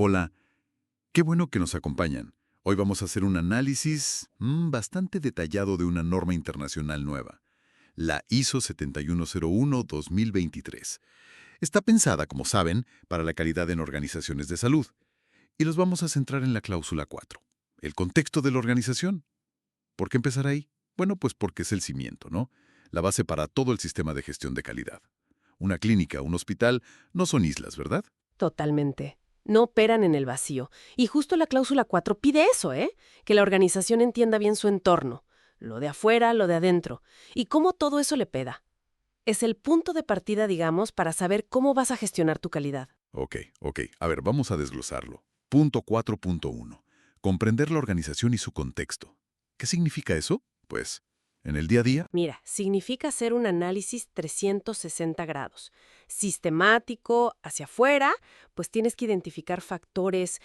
Hola, qué bueno que nos acompañan. Hoy vamos a hacer un análisis bastante detallado de una norma internacional nueva, la ISO 7101-2023. Está pensada, como saben, para la calidad en organizaciones de salud, y los vamos a centrar en la cláusula 4, el contexto de la organización. ¿Por qué empezar ahí? Bueno, pues porque es el cimiento, ¿no? La base para todo el sistema de gestión de calidad. Una clínica, un hospital, no son islas, ¿verdad? Totalmente. No operan en el vacío. Y justo la cláusula 4 pide eso, ¿eh? Que la organización entienda bien su entorno, lo de afuera, lo de adentro, y cómo todo eso le pega. Es el punto de partida, digamos, para saber cómo vas a gestionar tu calidad. Ok. A ver, vamos a desglosarlo. Punto 4.1. Comprender la organización y su contexto. ¿Qué significa eso? Pues, en el día a día, Mira, significa hacer un análisis 360 grados, sistemático, hacia afuera, pues tienes que identificar factores,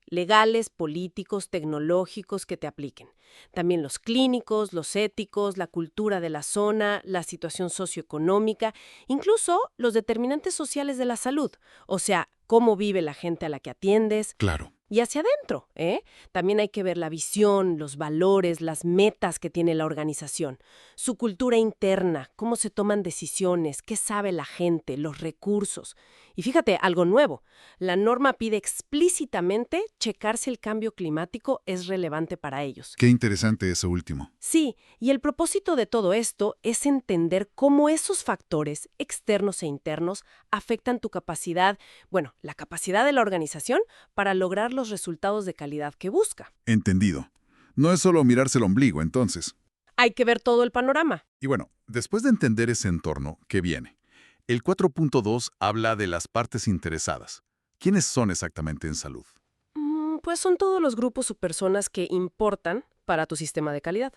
legales, políticos, tecnológicos que te apliquen. También los clínicos, los éticos, la cultura de la zona, la situación socioeconómica, incluso los determinantes sociales de la salud, o sea, cómo vive la gente a la que atiendes, claro. y hacia adentro, ¿eh? También hay que ver la visión, los valores, las metas que tiene la organización, su cultura interna, cómo se toman decisiones, qué sabe la gente, los recursos. Y fíjate, algo nuevo, la norma pide explícitamente checar si el cambio climático es relevante para ellos. Qué interesante eso último. Sí, y el propósito de todo esto es entender cómo esos factores externos e internos afectan tu capacidad, bueno, la capacidad de la organización para lograr los resultados de calidad que busca. Entendido. No es solo mirarse el ombligo, entonces. Hay que ver todo el panorama. Y bueno, después de entender ese entorno, ¿qué viene? El 4.2 habla de las partes interesadas. ¿Quiénes son exactamente en salud? Pues son todos los grupos o personas que importan para tu sistema de calidad.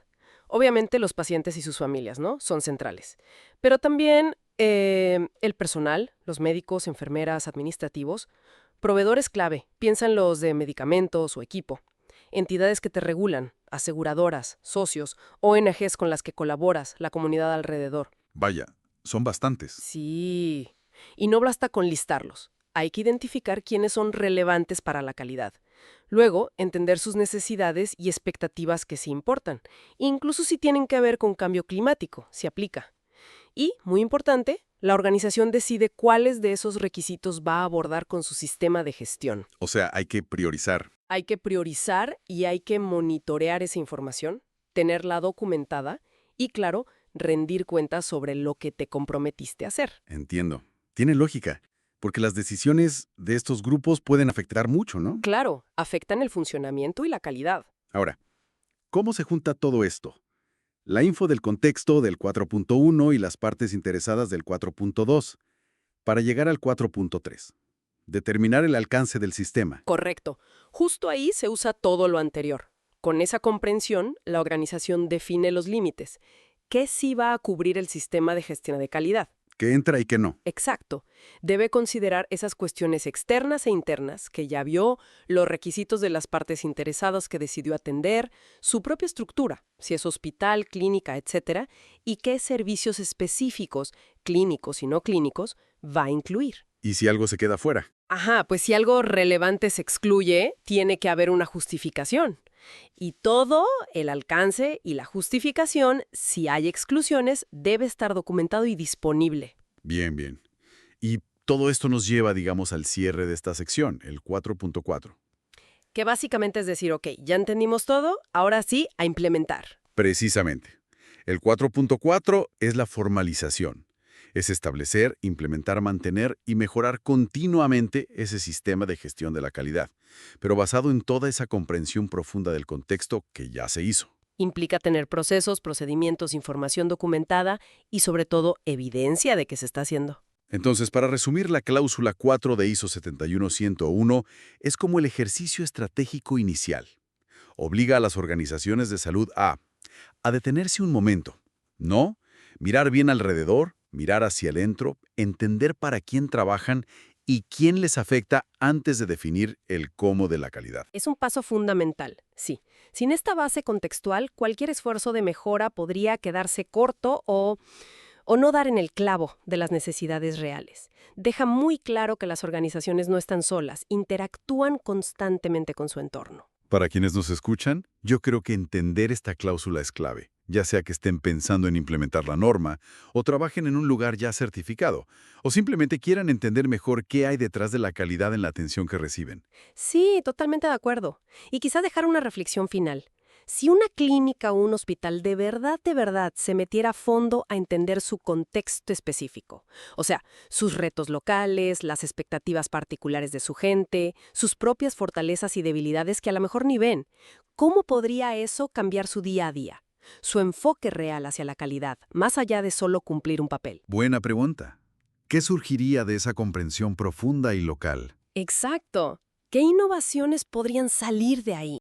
Obviamente los pacientes y sus familias, ¿no? Son centrales. Pero también el personal, los médicos, enfermeras, administrativos, proveedores clave, piensan los de medicamentos o equipo, entidades que te regulan, aseguradoras, socios, ONGs con las que colaboras, la comunidad alrededor. Vaya, son bastantes. Sí, y no basta con listarlos. Hay que identificar quiénes son relevantes para la calidad. Luego, entender sus necesidades y expectativas que se importan, incluso si tienen que ver con cambio climático, si aplica. Y, muy importante, la organización decide cuáles de esos requisitos va a abordar con su sistema de gestión. O sea, hay que priorizar. Hay que priorizar y hay que monitorear esa información, tenerla documentada y, claro, rendir cuentas sobre lo que te comprometiste a hacer. Entiendo. Tiene lógica, porque las decisiones de estos grupos pueden afectar mucho, ¿no? Claro, afectan el funcionamiento y la calidad. Ahora, ¿cómo se junta todo esto? La info del contexto del 4.1 y las partes interesadas del 4.2, para llegar al 4.3. Determinar el alcance del sistema. Correcto. Justo ahí se usa todo lo anterior. Con esa comprensión, la organización define los límites. ¿Qué sí va a cubrir el sistema de gestión de calidad? ¿Qué entra y qué no? Exacto. Debe considerar esas cuestiones externas e internas que ya vio, los requisitos de las partes interesadas que decidió atender, su propia estructura, si es hospital, clínica, etcétera, y qué servicios específicos, clínicos y no clínicos, va a incluir. ¿Y si algo se queda fuera? Ajá, pues si algo relevante se excluye, tiene que haber una justificación. Y todo, el alcance y la justificación, si hay exclusiones, debe estar documentado y disponible. Bien. Y todo esto nos lleva, digamos, al cierre de esta sección, el 4.4. Que básicamente es decir, ok, ya entendimos todo, ahora sí, a implementar. Precisamente. El 4.4 es la formalización. Es establecer, implementar, mantener y mejorar continuamente ese sistema de gestión de la calidad, pero basado en toda esa comprensión profunda del contexto que ya se hizo. Implica tener procesos, procedimientos, información documentada y sobre todo evidencia de que se está haciendo. Entonces, para resumir, la cláusula 4 de ISO 71101 es como el ejercicio estratégico inicial. Obliga a las organizaciones de salud a detenerse un momento, ¿no? Mirar bien alrededor, mirar hacia adentro, entender para quién trabajan y quién les afecta antes de definir el cómo de la calidad. Es un paso fundamental, sí. Sin esta base contextual, cualquier esfuerzo de mejora podría quedarse corto o no dar en el clavo de las necesidades reales. Deja muy claro que las organizaciones no están solas, interactúan constantemente con su entorno. Para quienes nos escuchan, yo creo que entender esta cláusula es clave, ya sea que estén pensando en implementar la norma, o trabajen en un lugar ya certificado, o simplemente quieran entender mejor qué hay detrás de la calidad en la atención que reciben. Sí, totalmente de acuerdo. Y quizá dejar una reflexión final. Si una clínica o un hospital de verdad se metiera a fondo a entender su contexto específico, o sea, sus retos locales, las expectativas particulares de su gente, sus propias fortalezas y debilidades que a lo mejor ni ven, ¿cómo podría eso cambiar su día a día? Su enfoque real hacia la calidad, más allá de solo cumplir un papel. Buena pregunta. ¿Qué surgiría de esa comprensión profunda y local? Exacto. ¿Qué innovaciones podrían salir de ahí?